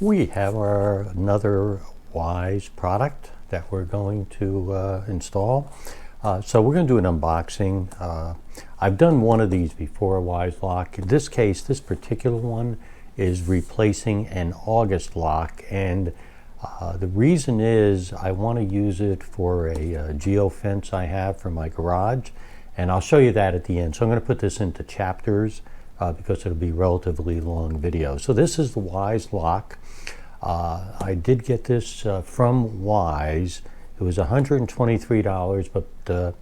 We have another Wyze product that we're going to install. So we're going to do an unboxing. I've done one of these before, Wyze Lock. In this case, this particular one is replacing an August lock, and the reason is I want to use it for a geo fence I have for my garage, and I'll show you that at the end. So I'm going to put this into chapters because it'll be a relatively long video. So this is the Wyze Lock. I did get this from Wyze. It was $123, but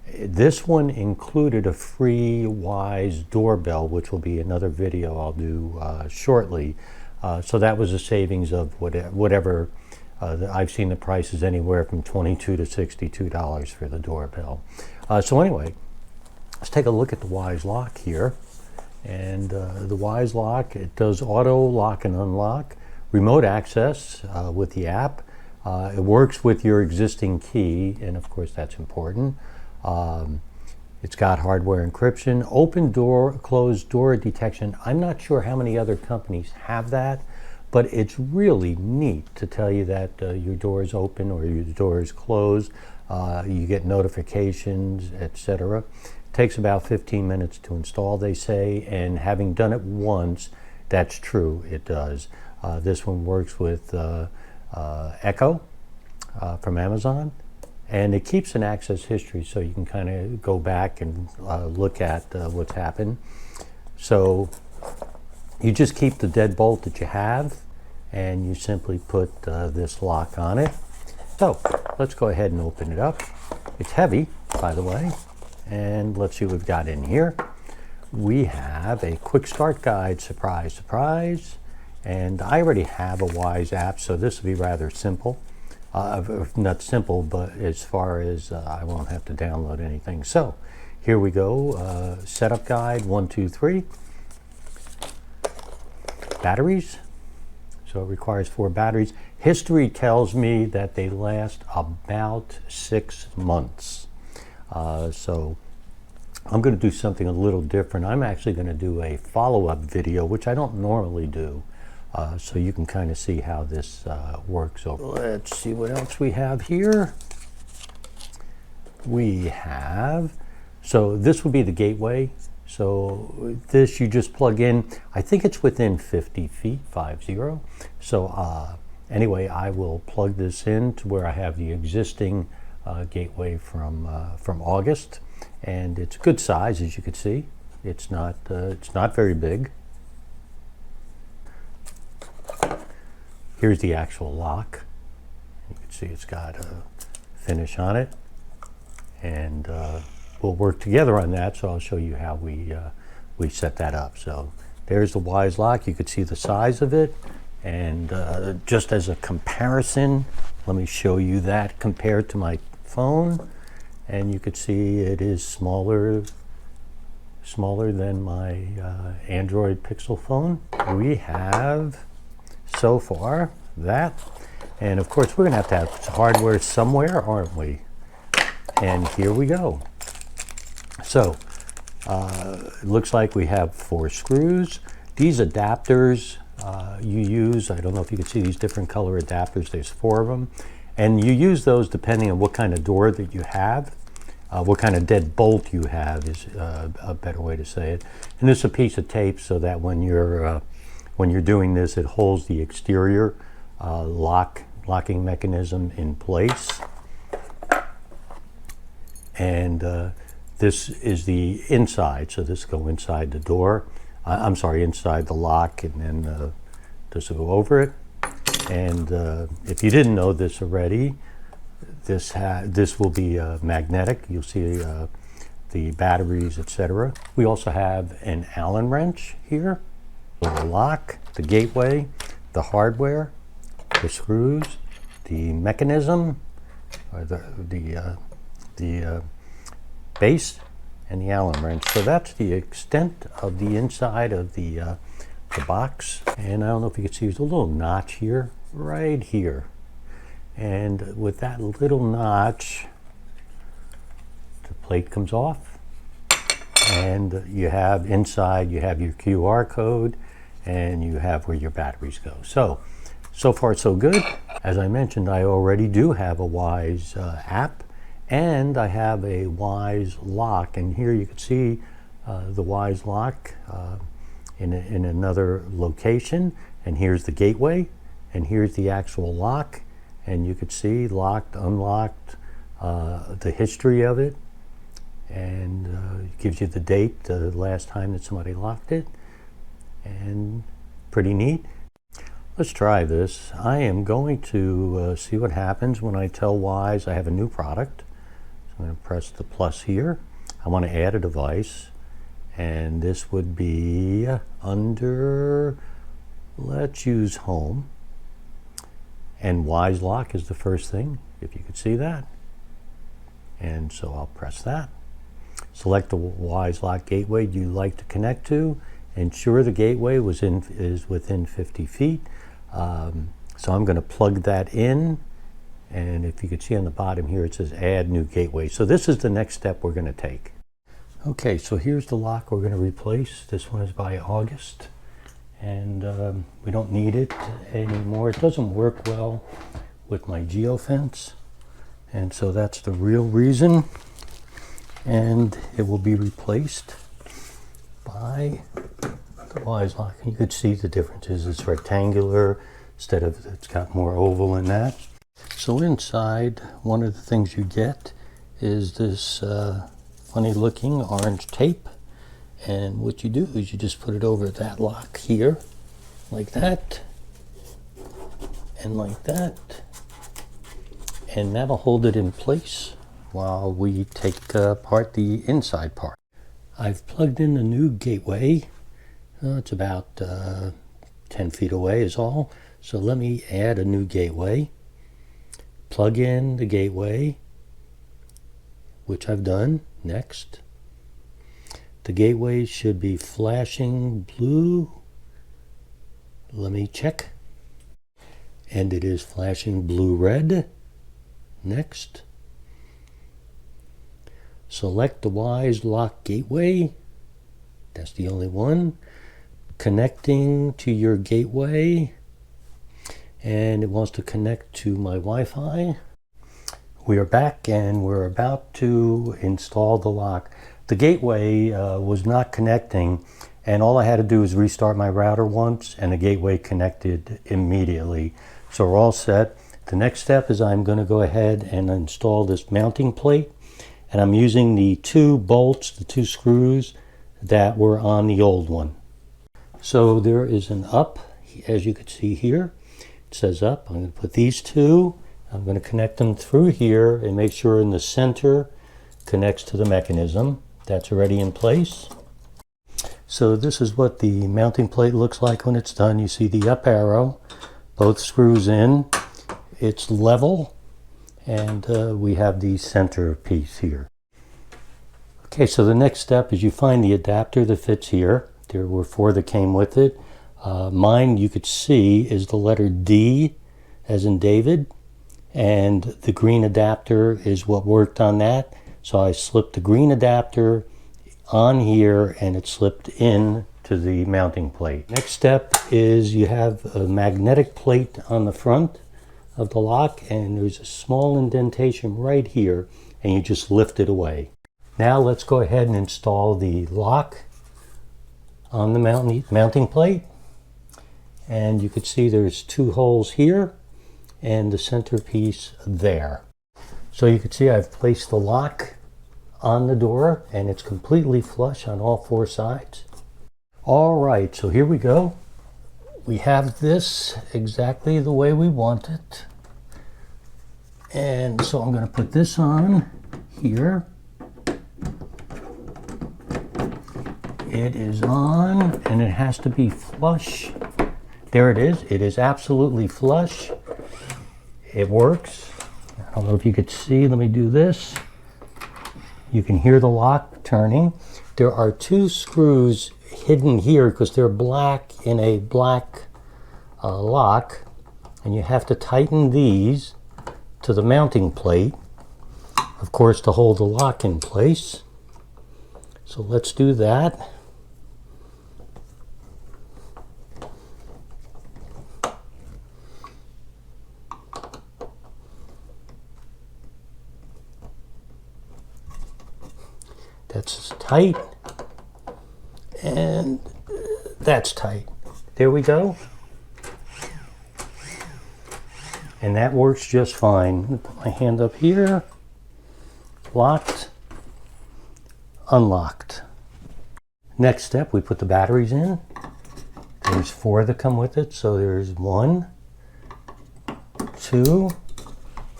this one included a free Wyze doorbell, which will be another video I'll do shortly. So that was a savings of whatever. I've seen the prices anywhere from $22 to $62 for the doorbell. So anyway, let's take a look at the Wyze Lock here. And the Wyze Lock, it does auto lock and unlock, remote access with the app. It works with your existing key, and of course that's important. It's got hardware encryption, open door, closed door detection. I'm not sure how many other companies have that, but it's really neat to tell you that your door is open or your door is closed. You get notifications, etc. Takes about 15 minutes to install, they say, and having done it once, that's true, it does. This one works with Echo from Amazon, and it keeps an access history, so you can kind of go back and look at what's happened. So you just keep the deadbolt that you have, and you simply put this lock on it. So let's go ahead and open it up. It's heavy, by the way, and let's see what we've got in here. We have a quick start guide, surprise, surprise. And I already have a Wyze app, so this will be rather simple. Not simple, but as far as I won't have to download anything. So here we go. Setup guide, 1, 2, 3. Batteries. So it requires 4 batteries. History tells me that they last about 6 months. So I'm going to do something a little different. I'm actually going to do a follow-up video, which I don't normally do. So you can kind of see how this works. So let's see what else we have here. We have, so this would be the gateway. So this you just plug in. I think it's within 50 feet, 50. So anyway, I will plug this in to where I have the existing gateway from August, and it's a good size, as you can see. It's not very big. Here's the actual lock. You can see it's got a finish on it, and we'll work together on that. So I'll show you how we set that up. So there's the Wyze Lock. You can see the size of it, and just as a comparison, let me show you that compared to my phone, and you can see it is smaller than my Android Pixel phone. We have so far that, and of course we're gonna have to have hardware somewhere, aren't we? And here we go. So it looks like we have 4 screws. These adapters you use, I don't know if you can see these different color adapters, there's 4 of them, and you use those depending on what kind of door that you have. What kind of deadbolt you have is a better way to say it. And this is a piece of tape so that when you're doing this, it holds the exterior locking mechanism in place. And this is the inside, so this will go inside the door. I'm sorry, inside the lock, and then this will go over it. And if you didn't know this already, this will be magnetic. You'll see the batteries, etc. We also have an Allen wrench here. The lock, the gateway, the hardware, the screws, the mechanism, or the base, and the Allen wrench. So that's the extent of the inside of the box. And I don't know if you can see, there's a little notch here, right here. And with that little notch, the plate comes off, and you have inside, you have your QR code, and you have where your batteries go. So So far so good. As I mentioned, I already do have a Wyze app, and I have a Wyze Lock, and here you can see the Wyze Lock in another location, and here's the gateway, and here's the actual lock, and you could see locked, unlocked, the history of it, and it gives you the date, the last time that somebody locked it, and pretty neat. Let's try this. I am going to see what happens when I tell Wyze I have a new product. So I'm going to press the plus here. I want to add a device, and this would be under, let's use home, and Wyze Lock is the first thing, if you could see that. And so I'll press that. Select the Wyze Lock gateway you'd like to connect to. Ensure the gateway is within 50 feet. So I'm going to plug that in, and if you could see on the bottom here it says add new gateway. So this is the next step we're going to take. Okay, so here's the lock we're going to replace. This one is by August, and we don't need it anymore. It doesn't work well with my geofence, and so that's the real reason, and it will be replaced by the Wyze Lock. And you could see the differences. It's rectangular instead of, it's got more oval in that. So inside, one of the things you get is this funny looking orange tape, and what you do is you just put it over that lock here like that and like that, and that'll hold it in place while we take apart the inside part. I've plugged in the new gateway. It's about 10 feet away is all. So let me add a new gateway. Plug in the gateway, which I've done. Next. The gateway should be flashing blue. Let me check. And it is flashing blue-red. Next. Select the Wyze Lock gateway. That's the only one. Connecting to your gateway, and it wants to connect to my Wi-Fi. We are back, and we're about to install the lock. The gateway was not connecting, and all I had to do was restart my router once, and the gateway connected immediately. So we're all set. The next step is I'm going to go ahead and install this mounting plate, and I'm using the 2 bolts, the 2 screws that were on the old one. So there is an up, as you can see here. It says up. I'm going to put these 2. I'm going to connect them through here and make sure in the center connects to the mechanism. That's already in place. So this is what the mounting plate looks like when it's done. You see the up arrow, both screws in. It's level, and we have the center piece here. Okay, so the next step is you find the adapter that fits here. There were 4 that came with it. Mine, you could see, is the letter D as in David, and the green adapter is what worked on that. So I slipped the green adapter on here, and it slipped in to the mounting plate. Next step is you have a magnetic plate on the front of the lock, and there's a small indentation right here, and you just lift it away. Now let's go ahead and install the lock on the mounting plate, and you can see there's 2 holes here and the centerpiece there. So you can see I've placed the lock on the door, and it's completely flush on all 4 sides. All right, so here we go. We have this exactly the way we want it, and so I'm going to put this on here. It is on, and it has to be flush. There it is. It is absolutely flush. It works. I don't know if you could see. Let me do this. You can hear the lock turning. There are 2 screws hidden here because they're black in a black lock, and you have to tighten these to the mounting plate, of course, to hold the lock in place. So let's do that. that's tight, and that's tight. There we go. And that works just fine. Put my hand up here. Locked, unlocked. Next step, we put the batteries in. There's 4 that come with it, so there's 1, 2,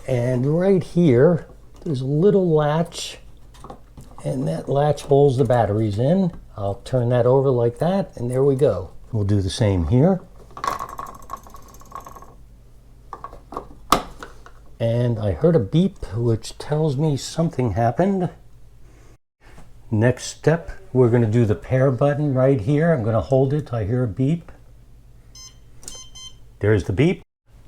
and right here, there's a little latch, and that latch holds the batteries in. I'll turn that over like that, and there we go. We'll do the same here. And I heard a beep, which tells me something happened. Next step, we're going to do the pair button right here. I'm going to hold it. I hear a beep. There's the beep.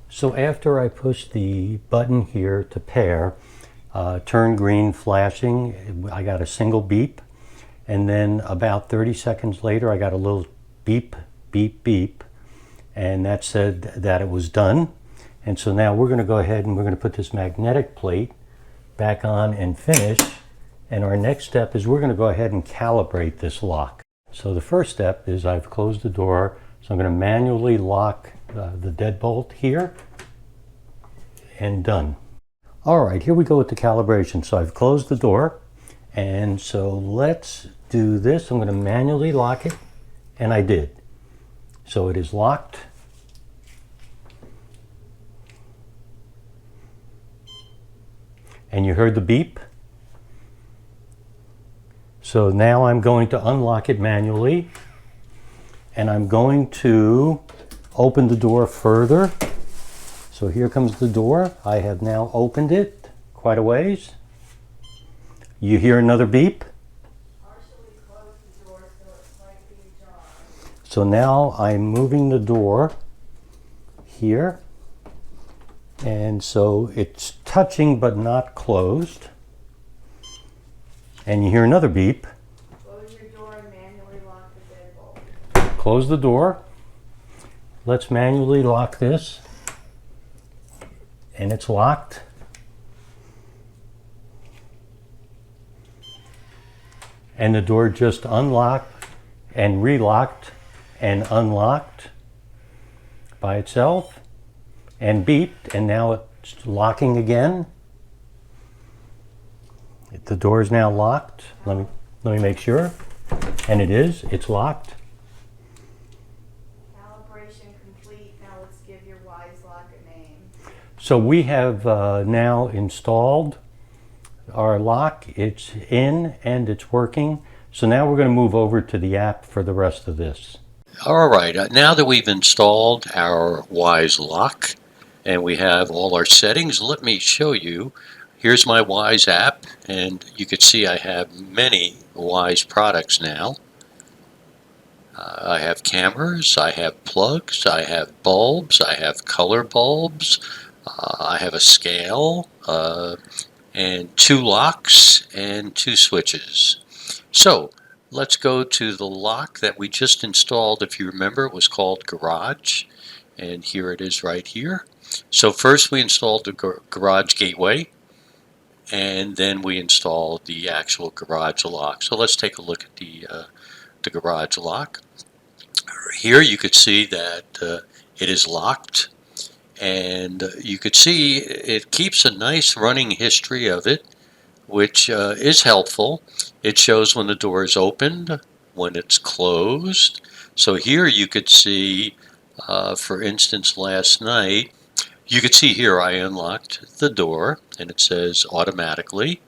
So after I push the button here to pair, turn green flashing, I got a single beep. And then about 30 seconds later, I got a little beep, beep, beep. And that said that it was done. And so now we're going to go ahead and we're going to put this magnetic plate back on and finish. And our next step is we're going to go ahead and calibrate this lock. So the first step is I've closed the door. So I'm going to manually lock the deadbolt here. And done. All right, here we go with the calibration. So I've closed the door. And so let's do this. I'm going to manually lock it. And I did. So it is locked. And you heard the beep. So now I'm going to unlock it manually, and I'm going to open the door further. So here comes the door. I have now opened it quite a ways. You hear another beep. Partially close the door so it's slightly ajar. So now I'm moving the door here. And so it's touching but not closed. And you hear another beep. Close your door and manually lock the deadbolt. Close the door. Let's manually lock this. And it's locked. And the door just unlocked and relocked and unlocked by itself. And beeped, and now it's locking again. The door is now locked. Let me make sure. And it is. It's locked. Calibration complete. Now let's give your Wyze Lock a name. So we have now installed our lock. It's in and it's working. So now we're going to move over to the app for the rest of this. All right. Now that we've installed our Wyze Lock, and we have all our settings, let me show you. Here's my Wyze app, and you can see I have many Wyze products now. I have cameras, I have plugs, I have bulbs, I have color bulbs, I have a scale, and 2 locks and 2 switches. So let's go to the lock that we just installed. If you remember, it was called Garage, and here it is right here. So first we installed the garage gateway, and then we installed the actual garage lock. So let's take a look at the garage lock. Here you could see that it is locked, and you could see it keeps a nice running history of it, which is helpful. It shows when the door is opened, when it's closed. So here you could see, for instance, last night, you could see here I unlocked the door, and it says automatically.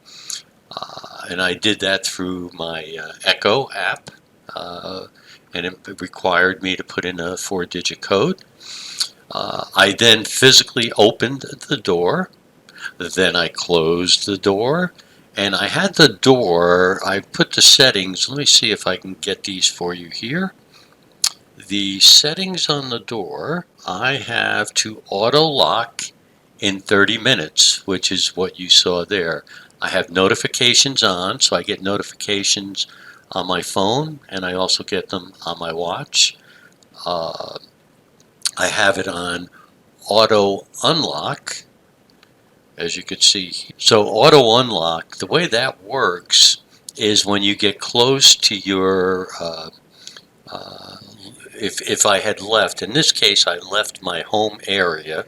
And I did that through my Echo app, and it required me to put in a 4-digit code. I then physically opened the door, then I closed the door, and I had the door, I put the settings, let me see if I can get these for you here. The settings on the door, I have to auto lock in 30 minutes, which is what you saw there. I have notifications on, so I get notifications on my phone, and I also get them on my watch. I have it on auto unlock, as you can see. So auto unlock, the way that works is when you get close to your, if I had left, in this case I left my home area,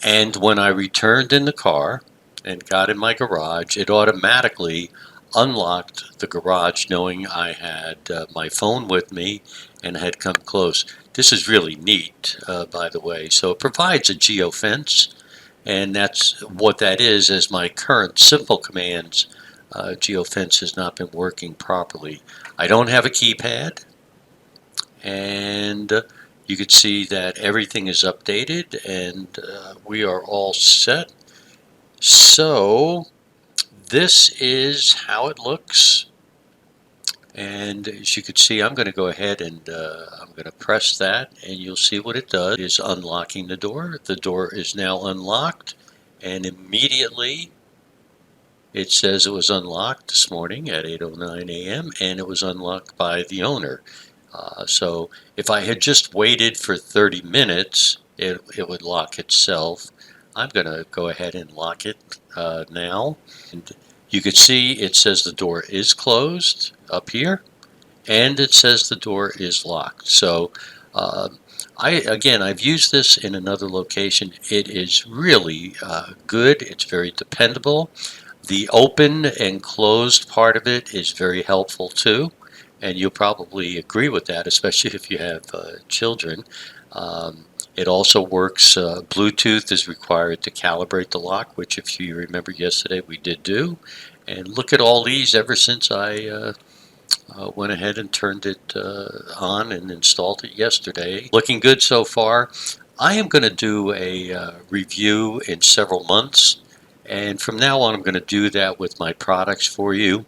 and when I returned in the car and got in my garage, it automatically unlocked the garage knowing I had my phone with me and had come close. This is really neat, by the way. So it provides a geofence, and that's what that is, as my current simple commands geofence has not been working properly. I don't have a keypad, and you can see that everything is updated, and we are all set. So this is how it looks, and as you can see, I'm going to go ahead and I'm going to press that, and you'll see what it does. It is unlocking the door. The door is now unlocked, and immediately it says it was unlocked this morning at 8:09 a.m. and it was unlocked by the owner. So if I had just waited for 30 minutes, it would lock itself. I'm going to go ahead and lock it now. And you can see it says the door is closed up here, and it says the door is locked. So I've used this in another location. It is really good. It's very dependable. The open and closed part of it is very helpful too, and you'll probably agree with that, especially if you have children. It also works, Bluetooth is required to calibrate the lock, which if you remember yesterday we did do. And look at all these ever since I went ahead and turned it on and installed it yesterday. Looking good so far. I am going to do a review in several months, and from now on I'm going to do that with my products for you,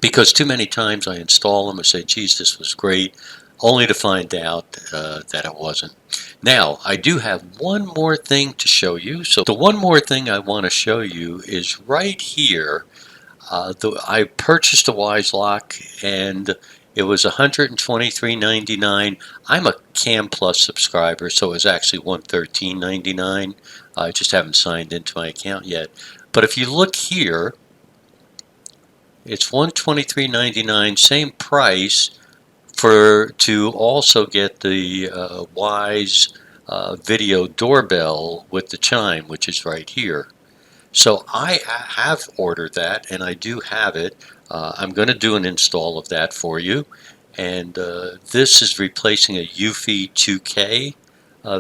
because too many times I install them and say, geez, this was great, only to find out that it wasn't. Now, I do have one more thing to show you. So the one more thing I want to show you is right here. I purchased a Wyze Lock, and it was $123.99. I'm a Cam Plus subscriber, so it was actually $113.99. I just haven't signed into my account yet. But if you look here, it's $123.99, same price to also get the Wyze Video Doorbell with the chime, which is right here. So I have ordered that, and I do have it. I'm going to do an install of that for you. And this is replacing a Eufy 2K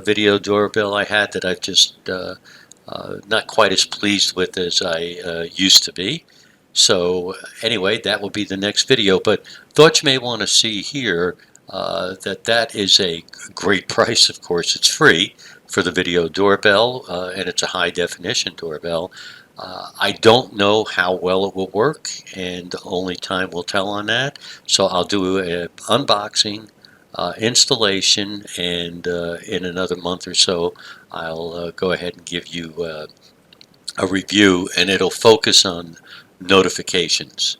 video doorbell I had that I've just not quite as pleased with as I used to be. So anyway, that will be the next video. But thought you may want to see here that is a great price. Of course, it's free for the video doorbell, and it's a high definition doorbell. I don't know how well it will work, and only time will tell on that. So I'll do an unboxing, installation, and in another month or so I'll go ahead and give you a review, and it'll focus on notifications.